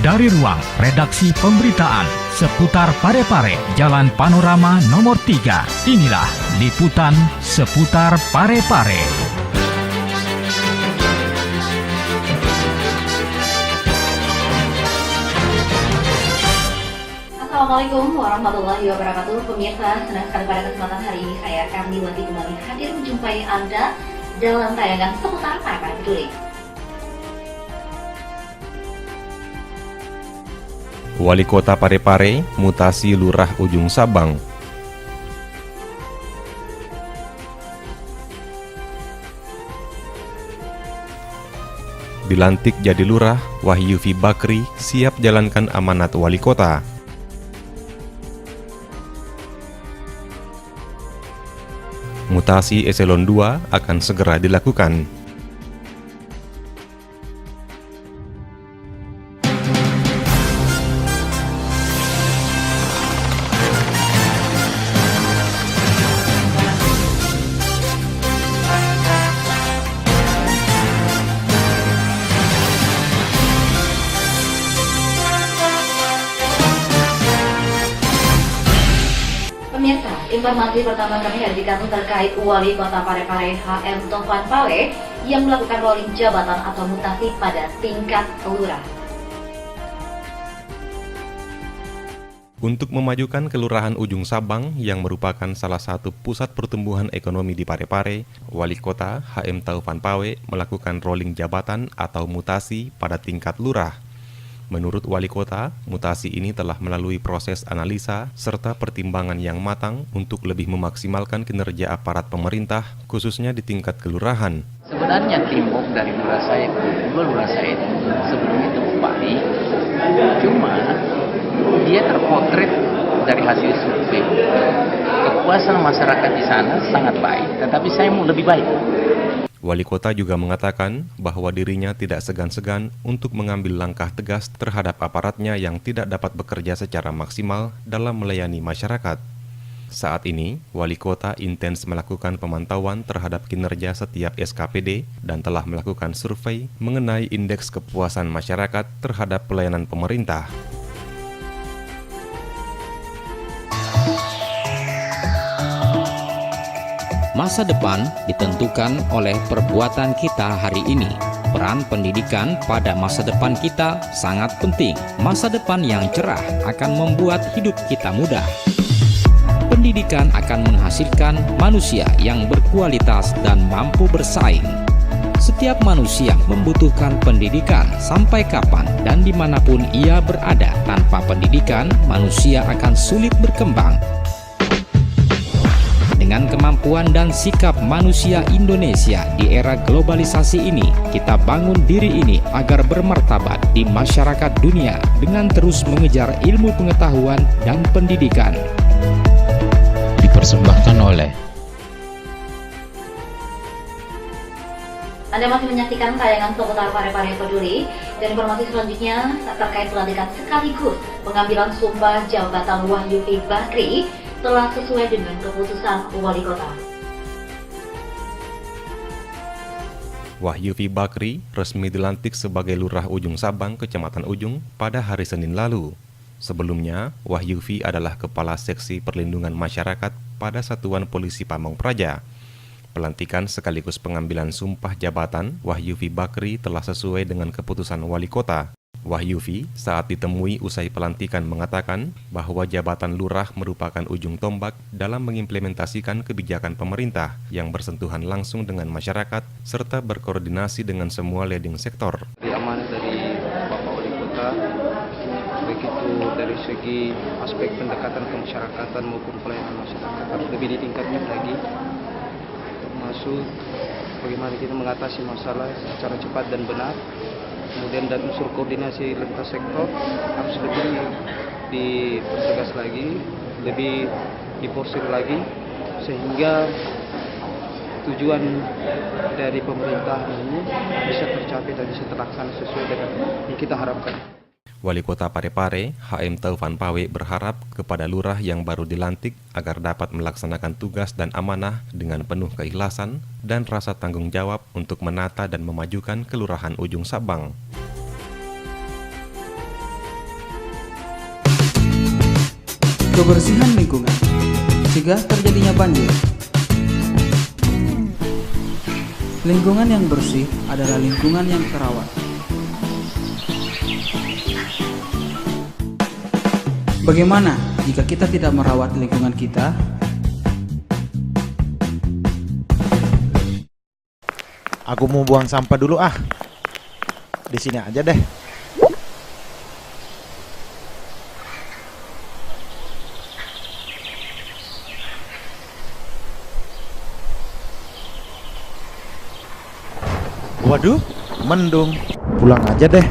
Dari ruang redaksi pemberitaan seputar Parepare, Jalan Panorama nomor 3, inilah liputan seputar Parepare. Assalamualaikum warahmatullahi wabarakatuh. Pemirsa, senang sekali pada kesempatan hari ini saya Karniwati kembali hadir menjumpai Anda dalam tayangan seputar Parepare Peduli. Wali Kota Parepare mutasi Lurah Ujung Sabang. Dilantik jadi lurah, Wahyuvi Bakri siap jalankan amanat wali kota. Mutasi eselon 2 akan segera dilakukan. Pemirsa, informasi pertama kami dari kami terkait Wali Kota Parepare HM Taufan Pawe yang melakukan rolling jabatan atau mutasi pada tingkat lurah. Untuk memajukan Kelurahan Ujung Sabang yang merupakan salah satu pusat pertumbuhan ekonomi di Parepare, Wali Kota HM Taufan Pawe melakukan rolling jabatan atau mutasi pada tingkat lurah. Menurut Wali Kota, mutasi ini telah melalui proses analisa serta pertimbangan yang matang untuk lebih memaksimalkan kinerja aparat pemerintah, khususnya di tingkat kelurahan. Sebenarnya teamwork dari lurah saya, kedua lurah saya itu sebelum itu baik, cuma dia terpotret dari hasil survei. Kepuasan masyarakat di sana sangat baik, tetapi saya mau lebih baik. Wali Kota juga mengatakan bahwa dirinya tidak segan-segan untuk mengambil langkah tegas terhadap aparatnya yang tidak dapat bekerja secara maksimal dalam melayani masyarakat. Saat ini, Wali Kota intens melakukan pemantauan terhadap kinerja setiap SKPD dan telah melakukan survei mengenai indeks kepuasan masyarakat terhadap pelayanan pemerintah. Masa depan ditentukan oleh perbuatan kita hari ini. Peran pendidikan pada masa depan kita sangat penting. Masa depan yang cerah akan membuat hidup kita mudah. Pendidikan akan menghasilkan manusia yang berkualitas dan mampu bersaing. Setiap manusia membutuhkan pendidikan sampai kapan dan dimanapun ia berada. Tanpa pendidikan, manusia akan sulit berkembang. Dengan kemampuan dan sikap manusia Indonesia di era globalisasi ini, kita bangun diri ini agar bermartabat di masyarakat dunia dengan terus mengejar ilmu pengetahuan dan pendidikan. Dipersembahkan oleh Anda masih menyaksikan tayangan seputar Parepare Peduli, dan informasi selanjutnya terkait pelantikan sekaligus pengambilan sumpah jabatan Wahyuvi Bakri telah sesuai dengan keputusan Wali Kota. Wahyuvi Bakri resmi dilantik sebagai Lurah Ujung Sabang, Kecamatan Ujung pada hari Senin lalu. Sebelumnya, Wahyuvi adalah Kepala Seksi Perlindungan Masyarakat pada Satuan Polisi Pamong Praja. Pelantikan sekaligus pengambilan sumpah jabatan Wahyuvi Bakri telah sesuai dengan keputusan Wali Kota. Wahyuvi saat ditemui usai pelantikan mengatakan bahwa jabatan lurah merupakan ujung tombak dalam mengimplementasikan kebijakan pemerintah yang bersentuhan langsung dengan masyarakat serta berkoordinasi dengan semua leading sektor. Amanat dari Bapak Wali Kota, baik itu dari segi aspek pendekatan kemasyarakatan maupun pelayanan masyarakat harus lebih ditingkatkan lagi, termasuk bagaimana kita mengatasi masalah secara cepat dan benar. Kemudian dan unsur koordinasi lintas sektor harus lebih dipertegas lagi, lebih diporsir lagi, sehingga tujuan dari pemerintah ini bisa tercapai dan bisa terlaksana sesuai dengan yang kita harapkan. Wali Kota Parepare, HM Taufan Pawe berharap kepada lurah yang baru dilantik agar dapat melaksanakan tugas dan amanah dengan penuh keikhlasan dan rasa tanggung jawab untuk menata dan memajukan Kelurahan Ujung Sabang. Kebersihan lingkungan, cegah terjadinya banjir. Lingkungan yang bersih adalah lingkungan yang terawat. Bagaimana jika kita tidak merawat lingkungan kita? Aku mau buang sampah dulu ah. Di sini aja deh. Waduh, mendung. Pulang aja deh.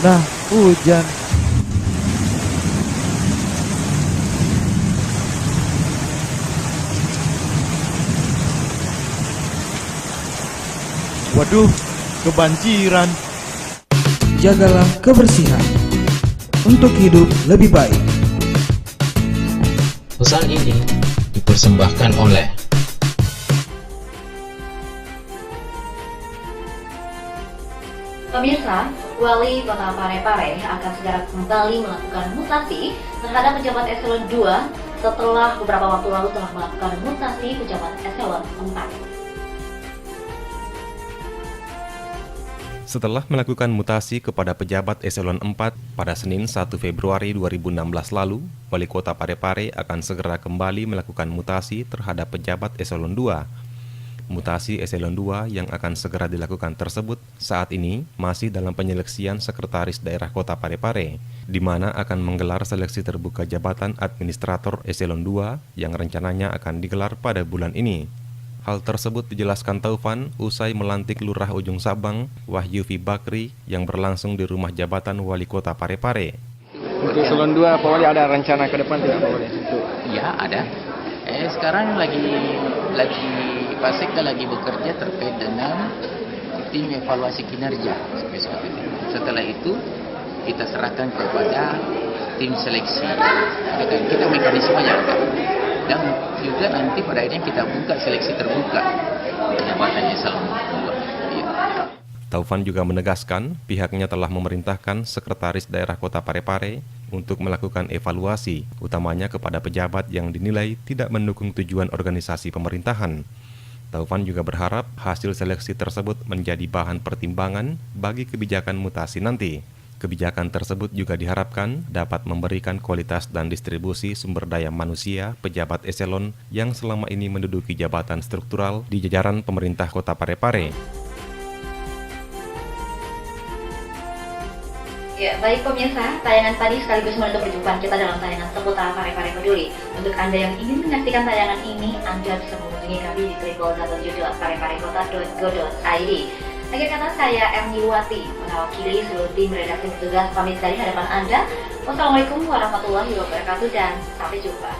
Nah, hujan. Waduh, kebanjiran. Jagalah kebersihan untuk hidup lebih baik. Pesan ini dipersembahkan oleh Pemirsa, Wali Kota Parepare akan segera kembali melakukan mutasi terhadap pejabat eselon 2 setelah beberapa waktu lalu telah melakukan mutasi pejabat eselon 4. Setelah melakukan mutasi kepada pejabat eselon 4 pada Senin 1 Februari 2016 lalu, Wali Kota Parepare akan segera kembali melakukan mutasi terhadap pejabat eselon 2. Mutasi eselon 2 yang akan segera dilakukan tersebut saat ini masih dalam penyeleksian Sekretaris Daerah Kota Parepare, di mana akan menggelar seleksi terbuka jabatan administrator eselon 2 yang rencananya akan digelar pada bulan ini. Hal tersebut dijelaskan Taufan usai melantik Lurah Ujung Sabang, Wahyuvi Bakri, yang berlangsung di rumah jabatan Wali Kota Parepare. Untuk eselon 2, Pak Wali ada rencana ke depan tidak, Pak Wali? Ya, ada. Sekarang lagi Pak Sekda lagi bekerja terkait dengan tim evaluasi kinerja. Setelah itu kita serahkan kepada tim seleksi. Kita mekanismenya ada. Dan juga nanti pada akhirnya kita buka seleksi terbuka jabatan eselon 2. Taufan juga menegaskan pihaknya telah memerintahkan Sekretaris Daerah Kota Parepare untuk melakukan evaluasi, utamanya kepada pejabat yang dinilai tidak mendukung tujuan organisasi pemerintahan. Taufan juga berharap hasil seleksi tersebut menjadi bahan pertimbangan bagi kebijakan mutasi nanti. Kebijakan tersebut juga diharapkan dapat memberikan kualitas dan distribusi sumber daya manusia pejabat eselon yang selama ini menduduki jabatan struktural di jajaran pemerintah Kota Parepare. Ya, baik pemirsa, tayangan tadi sekaligus menutup perjumpaan kita dalam tayangan seputar Parepare Peduli. Untuk Anda yang ingin menyaksikan tayangan ini, Anda bisa mengunjungi kami di www.pareparekota.go.id. Akhir kata, saya Erniwati, mewakili seluruh tim redaksi bertugas pamit dari hadapan Anda. Wassalamualaikum warahmatullahi wabarakatuh dan sampai jumpa.